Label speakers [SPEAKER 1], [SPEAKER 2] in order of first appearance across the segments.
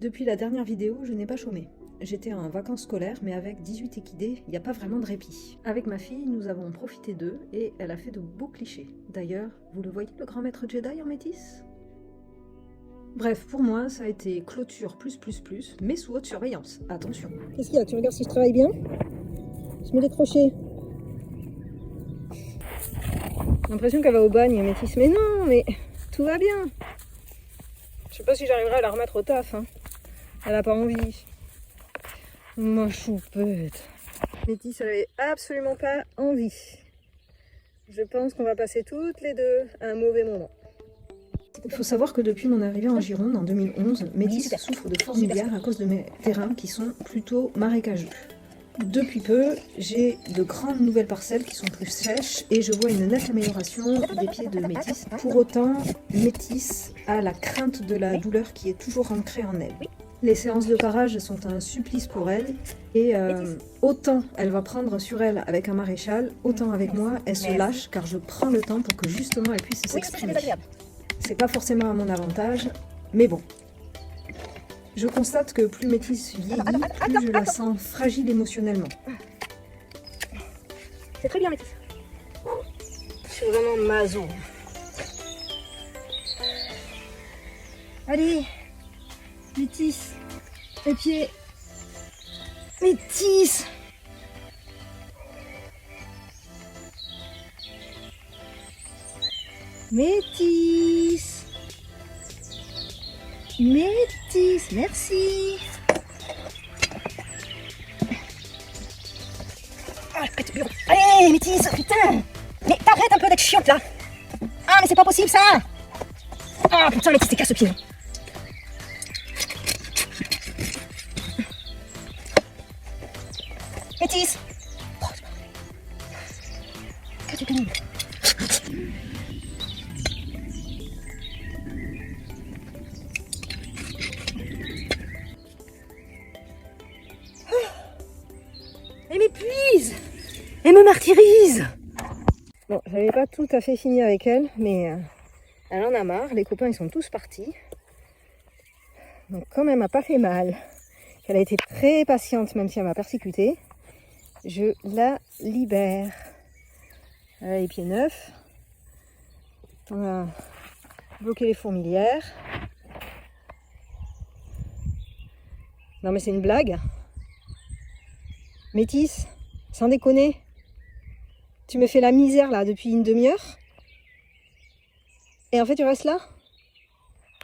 [SPEAKER 1] Depuis la dernière vidéo, je n'ai pas chômé. J'étais en vacances scolaires, mais avec 18 équidés, il n'y a pas vraiment de répit. Avec ma fille, nous avons profité d'eux, et elle a fait de beaux clichés. D'ailleurs, vous le voyez, le grand maître Jedi en métis? Bref, pour moi, ça a été clôture plus, mais sous haute surveillance. Attention.
[SPEAKER 2] Qu'est-ce qu'il y a? Tu regardes si je travaille bien? Je mets les crochets. J'ai l'impression qu'elle va au bagne, Métis. Mais non, mais tout va bien. Je sais pas si j'arriverai à la remettre au taf. Hein. Elle a pas envie. Ma choupette. Métis, elle avait absolument pas envie. Je pense qu'on va passer toutes les deux un mauvais moment.
[SPEAKER 1] Il faut savoir que depuis mon arrivée en Gironde en 2011, Métis souffre de fourmilière à cause de mes terrains qui sont plutôt marécageux. Depuis peu, j'ai de grandes nouvelles parcelles qui sont plus sèches et je vois une nette amélioration des pieds de Métis. Pour autant, Métis a la crainte de la douleur qui est toujours ancrée en elle. Les séances de parage sont un supplice pour elle et autant elle va prendre sur elle avec un maréchal, autant avec moi, elle se lâche car je prends le temps pour que justement elle puisse s'exprimer. C'est pas forcément à mon avantage, mais bon. Je constate que plus Métis vieillit, plus je la sens fragile émotionnellement.
[SPEAKER 2] C'est très bien, Métis. Je suis vraiment maso. Allez, Métis, les pieds. Métis. Métis. Métis, merci. Allez, Métis, putain. Mais t'arrêtes un peu d'être chiante là. Ah, mais c'est pas possible ça. Ah, putain, Métis, t'es casse-pied. Métis. Oh, que tu pénible. Elle m'épuise. Elle me martyrise. Bon, j'avais pas tout à fait fini avec elle, mais elle en a marre. Les copains, ils sont tous partis. Donc comme elle m'a pas fait mal, qu'elle a été très patiente, même si elle m'a persécutée, je la libère. Elle a les pieds neufs. On a bloqué les fourmilières. Non mais c'est une blague. Métis, sans déconner, tu me fais la misère là depuis une demi-heure et en fait tu restes là?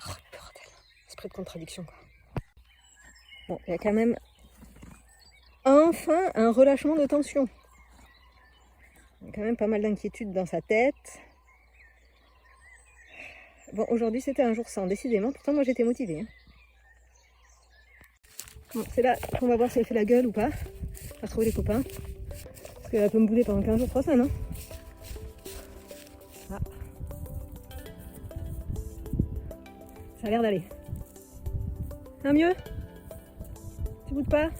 [SPEAKER 2] Oh bordel, esprit de contradiction quoi. Bon, il y a quand même enfin un relâchement de tension. Il y a quand même pas mal d'inquiétude dans sa tête. Bon, aujourd'hui c'était un jour sans, décidément, pourtant moi j'étais motivée. Hein. Bon, c'est là qu'on va voir si elle fait la gueule ou pas. À retrouver les copains. Parce qu'elle peut me bouler pendant 15 jours, 3 semaines. Hein. Ah. Ça a l'air d'aller. Un mieux? Tu boudes pas?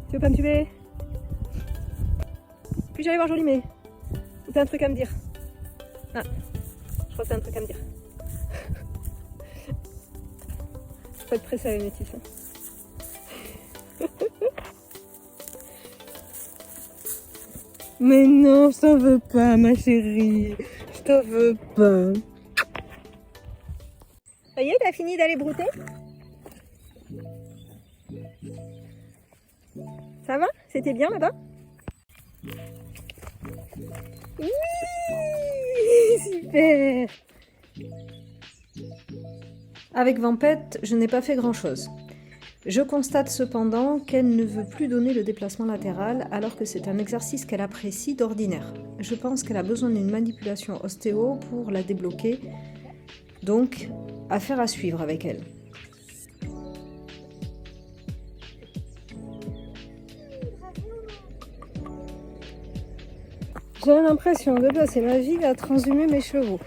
[SPEAKER 2] Tu veux pas me tuer? Puis j'allais voir Jolimé. Ou t'as un truc à me dire? Ah, je crois que t'as un truc à me dire. Faut pas être pressé avec Métis. Hein. Mais non, je t'en veux pas, ma chérie. Je t'en veux pas. Ça y est, t'as fini d'aller brouter? Ça va? C'était bien là-bas? Oui! Super!
[SPEAKER 1] Avec Vampette, je n'ai pas fait grand-chose. Je constate cependant qu'elle ne veut plus donner le déplacement latéral alors que c'est un exercice qu'elle apprécie d'ordinaire. Je pense qu'elle a besoin d'une manipulation ostéo pour la débloquer, donc affaire à suivre avec elle.
[SPEAKER 2] J'ai l'impression de passer ma vie à transhumer mes chevaux.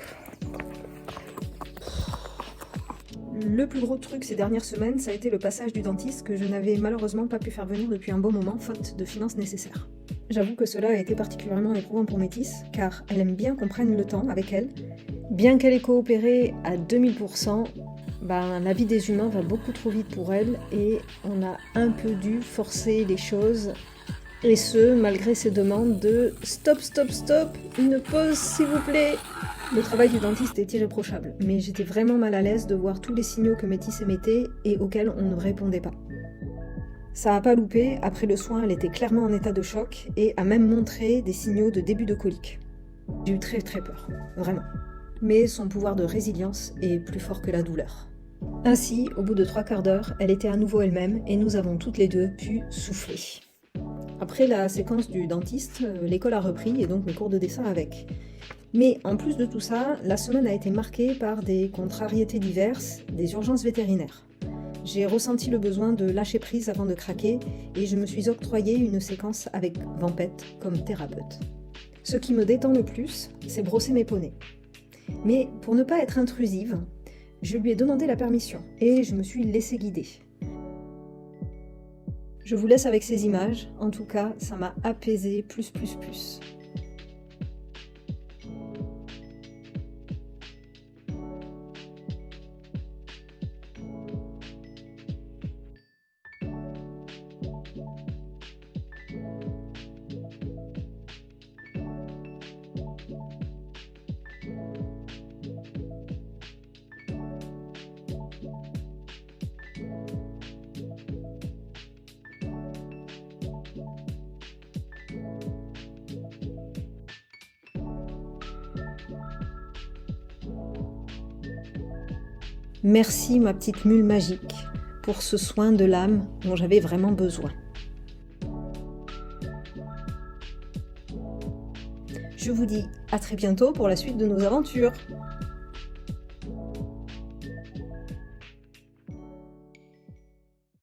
[SPEAKER 1] Le plus gros truc ces dernières semaines, ça a été le passage du dentiste que je n'avais malheureusement pas pu faire venir depuis un bon moment, faute de finances nécessaires. J'avoue que cela a été particulièrement éprouvant pour Métis, car elle aime bien qu'on prenne le temps avec elle. Bien qu'elle ait coopéré à 2000%, la vie des humains va beaucoup trop vite pour elle et on a un peu dû forcer les choses. Et ce, malgré ses demandes de « stop, stop, stop, une pause s'il vous plaît ». Le travail du dentiste est irréprochable, mais j'étais vraiment mal à l'aise de voir tous les signaux que Métis émettait et auxquels on ne répondait pas. Ça a pas loupé, après le soin, elle était clairement en état de choc et a même montré des signaux de début de colique. J'ai eu très peur, vraiment. Mais son pouvoir de résilience est plus fort que la douleur. Ainsi, au bout de 3/4 d'heure, elle était à nouveau elle-même et nous avons toutes les deux pu souffler. Après la séquence du dentiste, l'école a repris et donc mes cours de dessin avec. Mais en plus de tout ça, la semaine a été marquée par des contrariétés diverses, des urgences vétérinaires. J'ai ressenti le besoin de lâcher prise avant de craquer et je me suis octroyé une séquence avec Vampette comme thérapeute. Ce qui me détend le plus, c'est brosser mes poneys. Mais pour ne pas être intrusive, je lui ai demandé la permission et je me suis laissée guider. Je vous laisse avec ces images, en tout cas, ça m'a apaisée plus. Merci ma petite mule magique pour ce soin de l'âme dont j'avais vraiment besoin. Je vous dis à très bientôt pour la suite de nos aventures.